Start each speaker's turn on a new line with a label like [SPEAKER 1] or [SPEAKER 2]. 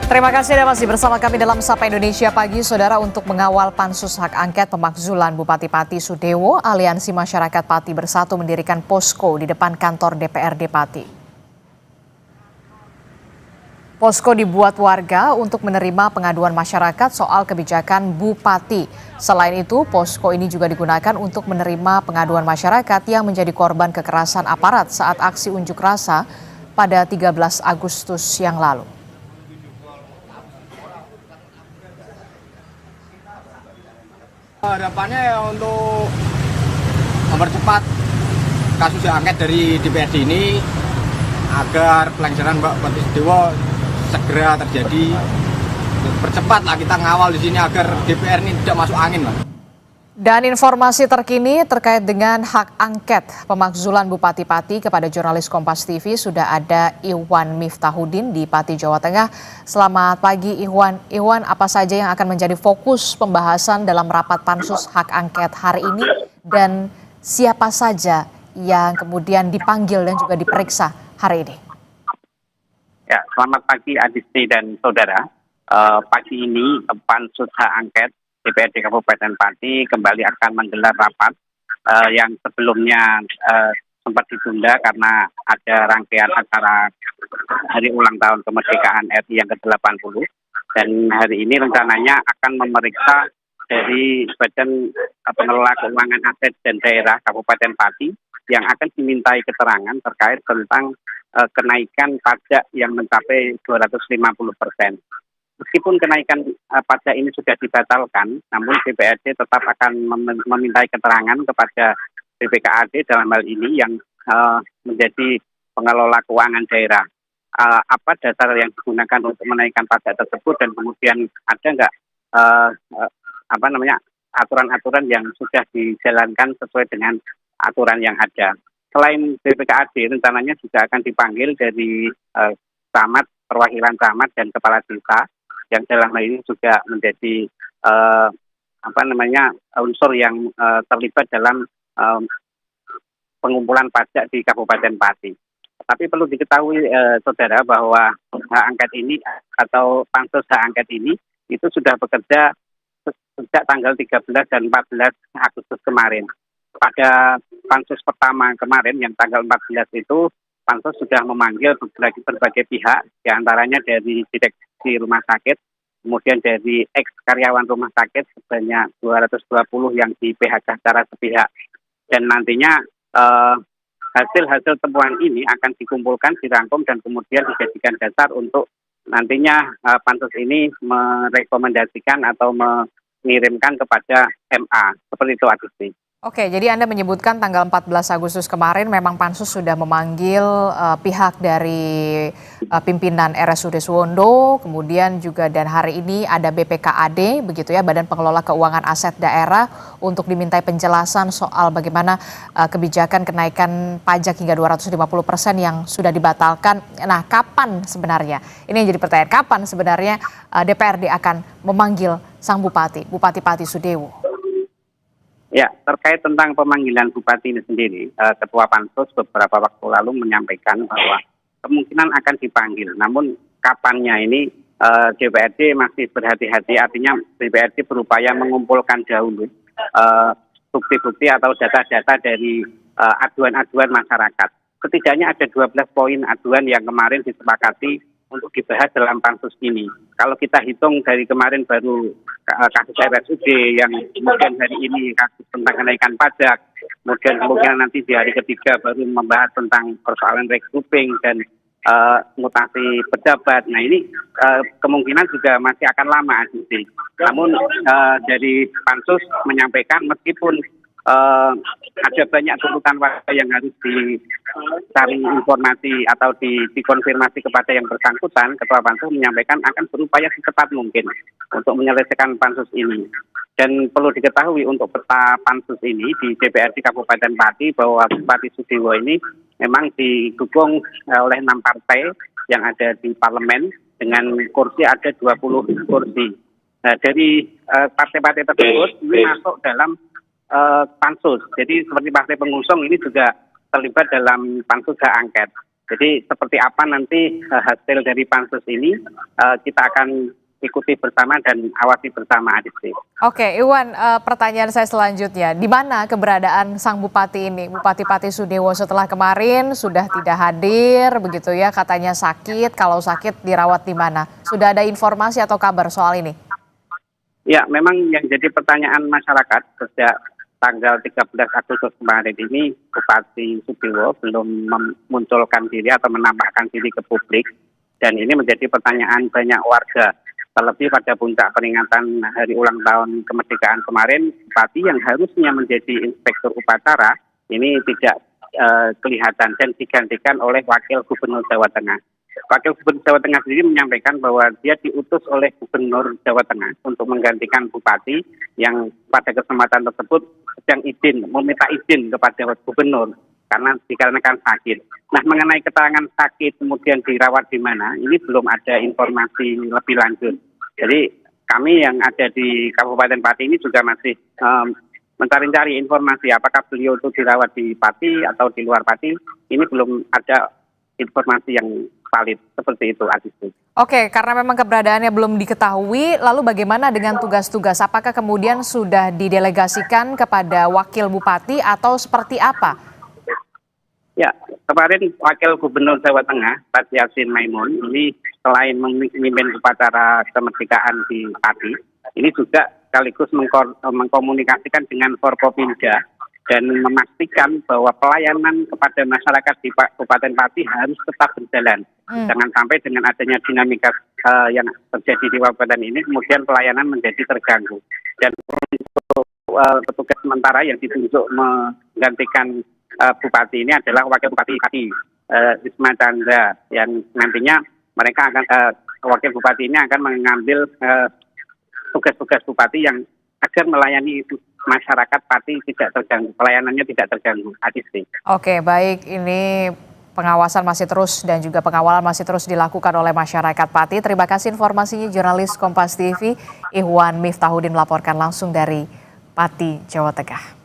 [SPEAKER 1] Terima kasih Anda masih bersama kami dalam Sapa Indonesia Pagi, Saudara. Untuk mengawal pansus hak angket pemakzulan Bupati Pati Sudewo, Aliansi Masyarakat Pati Bersatu mendirikan posko di depan kantor DPRD Pati. Posko dibuat warga untuk menerima pengaduan masyarakat soal kebijakan Bupati. Selain itu, posko ini juga digunakan untuk menerima pengaduan masyarakat yang menjadi korban kekerasan aparat saat aksi unjuk rasa pada 13 Agustus yang lalu.
[SPEAKER 2] Harapannya ya untuk mempercepat kasus hak angket dari DPRD ini agar pelanggaran Mbak Pati Sudewo segera terjadi. Percepatlah kita ngawal di sini agar DPR ini tidak masuk angin, Mbak.
[SPEAKER 1] Dan informasi terkini terkait dengan hak angket pemakzulan Bupati Pati kepada jurnalis Kompas TV sudah ada Iwan Miftahudin di Pati, Jawa Tengah. Selamat pagi Iwan. Iwan, apa saja yang akan menjadi fokus pembahasan dalam rapat pansus hak angket hari ini dan siapa saja yang kemudian dipanggil dan juga diperiksa hari ini?
[SPEAKER 3] Ya, selamat pagi Adisti dan saudara. Pagi ini pansus hak angket DPRD Kabupaten Pati kembali akan menggelar rapat yang sebelumnya sempat ditunda karena ada rangkaian acara hari ulang tahun kemerdekaan RI yang ke-80, dan hari ini rencananya akan memeriksa dari Badan Pengelola Keuangan Aset dan Daerah Kabupaten Pati yang akan dimintai keterangan terkait tentang kenaikan pajak yang mencapai 250%. Meskipun kenaikan pajak ini sudah dibatalkan, namun DPRD tetap akan memintai keterangan kepada BPKAD dalam hal ini yang menjadi pengelola keuangan daerah. Apa dasar yang digunakan untuk menaikkan pajak tersebut, dan kemudian ada nggak aturan-aturan yang sudah dijalankan sesuai dengan aturan yang ada. Selain BPKAD, rencananya juga akan dipanggil dari camat, perwakilan camat dan kepala desa, yang dalam hal ini juga menjadi unsur yang terlibat dalam pengumpulan pajak di Kabupaten Pati. Tapi perlu diketahui saudara bahwa hak angket ini atau pansus hak angket ini itu sudah bekerja sejak tanggal 13 dan 14 Agustus kemarin. Pada pansus pertama kemarin yang tanggal 14 itu, pansus sudah memanggil berbagai pihak, diantaranya dari direksi rumah sakit, kemudian dari ex-karyawan rumah sakit sebanyak 220 yang di PHK secara sepihak. Dan nantinya hasil-hasil temuan ini akan dikumpulkan, dirangkum, dan kemudian dijadikan dasar untuk nantinya pansus ini merekomendasikan atau mengirimkan kepada MA. Seperti itu, Adisti.
[SPEAKER 1] Oke, jadi Anda menyebutkan tanggal 14 Agustus kemarin memang pansus sudah memanggil pihak dari pimpinan RSUD Suwondo, kemudian juga dan hari ini ada BPKAD, begitu ya, Badan Pengelola Keuangan Aset Daerah, untuk dimintai penjelasan soal bagaimana kebijakan kenaikan pajak hingga 250% yang sudah dibatalkan. Nah, kapan sebenarnya? Ini yang jadi pertanyaan, kapan sebenarnya DPRD akan memanggil sang Bupati Pati Sudewo?
[SPEAKER 3] Ya, terkait tentang pemanggilan Bupati ini sendiri, Ketua Pansus beberapa waktu lalu menyampaikan bahwa kemungkinan akan dipanggil. Namun kapannya ini DPRD masih berhati-hati, artinya DPRD berupaya mengumpulkan dahulu bukti-bukti atau data-data dari aduan-aduan masyarakat. Setidaknya ada 12 poin aduan yang kemarin disepakati untuk dibahas dalam pansus ini. Kalau kita hitung dari kemarin baru kasus RSUD, yang kemudian hari ini kasus tentang kenaikan pajak, kemudian nanti di hari ketiga baru membahas tentang persoalan regrouping dan mutasi pejabat. Nah, ini kemungkinan juga masih akan lama, Adisti. Namun dari pansus menyampaikan meskipun ada banyak tuntutan warga yang harus dicari informasi atau dikonfirmasi kepada yang bersangkutan, Ketua Pansus menyampaikan akan berupaya secepat mungkin untuk menyelesaikan pansus ini. Dan perlu diketahui untuk peta pansus ini di DPRD Kabupaten Pati bahwa Bupati Sudewo ini memang didukung oleh 6 partai yang ada di parlemen, dengan kursi ada 20 kursi. Nah, dari partai-partai tersebut ini masuk dalam pansus. Jadi seperti partai pengusung ini juga terlibat dalam pansus hak angket. Jadi seperti apa nanti hasil dari pansus ini kita akan ikuti bersama dan awasi bersama, Adisti.
[SPEAKER 1] Oke, Iwan, pertanyaan saya selanjutnya, di mana keberadaan sang bupati ini, Bupati Pati Sudewo, setelah kemarin sudah tidak hadir, begitu ya, katanya sakit, kalau sakit dirawat di mana? Sudah ada informasi atau kabar soal ini?
[SPEAKER 3] Ya, memang yang jadi pertanyaan masyarakat sejak tanggal 13 Agustus kemarin ini, Bupati Sudewo belum memunculkan diri atau menampakkan diri ke publik, dan ini menjadi pertanyaan banyak warga. Terlebih pada puncak peringatan hari ulang tahun kemerdekaan kemarin, Bupati yang harusnya menjadi inspektur upacara ini tidak kelihatan dan digantikan oleh Wakil Gubernur Jawa Tengah. Wakil Gubernur Jawa Tengah sendiri menyampaikan bahwa dia diutus oleh Gubernur Jawa Tengah untuk menggantikan Bupati yang pada kesempatan tersebut sedang meminta izin kepada Gubernur karena dikarenakan sakit. Nah, mengenai keterangan sakit kemudian dirawat di mana, ini belum ada informasi lebih lanjut. Jadi kami yang ada di Kabupaten Pati ini juga masih mencari-cari informasi apakah beliau itu dirawat di Pati atau di luar Pati. Ini belum ada informasi yang valid seperti itu, Adisti.
[SPEAKER 1] Oke, karena memang keberadaannya belum diketahui, lalu bagaimana dengan tugas-tugas? Apakah kemudian sudah didelegasikan kepada Wakil Bupati atau seperti apa?
[SPEAKER 3] Ya, kemarin Wakil Gubernur Jawa Tengah, Pak Yasin Maimun, ini selain memimpin upacara kemerdekaan di Pati, ini juga sekaligus mengkomunikasikan dengan Forkopimda dan memastikan bahwa pelayanan kepada masyarakat di Kabupaten Pati harus tetap berjalan. Jangan sampai dengan adanya dinamika yang terjadi di kabupaten ini, kemudian pelayanan menjadi terganggu. Dan untuk petugas sementara yang ditunjuk menggantikan Bupati ini adalah Wakil Bupati Pati, Wisma Chandra, yang nantinya mereka akan Wakil Bupati ini akan mengambil tugas-tugas Bupati yang agar melayani masyarakat Pati tidak terganggu, pelayanannya tidak terganggu. Adisti. Oke,
[SPEAKER 1] baik, ini pengawasan masih terus dan juga pengawalan masih terus dilakukan oleh masyarakat Pati. Terima kasih informasinya jurnalis Kompas TV Ihwan Miftahudin melaporkan langsung dari Pati, Jawa Tengah.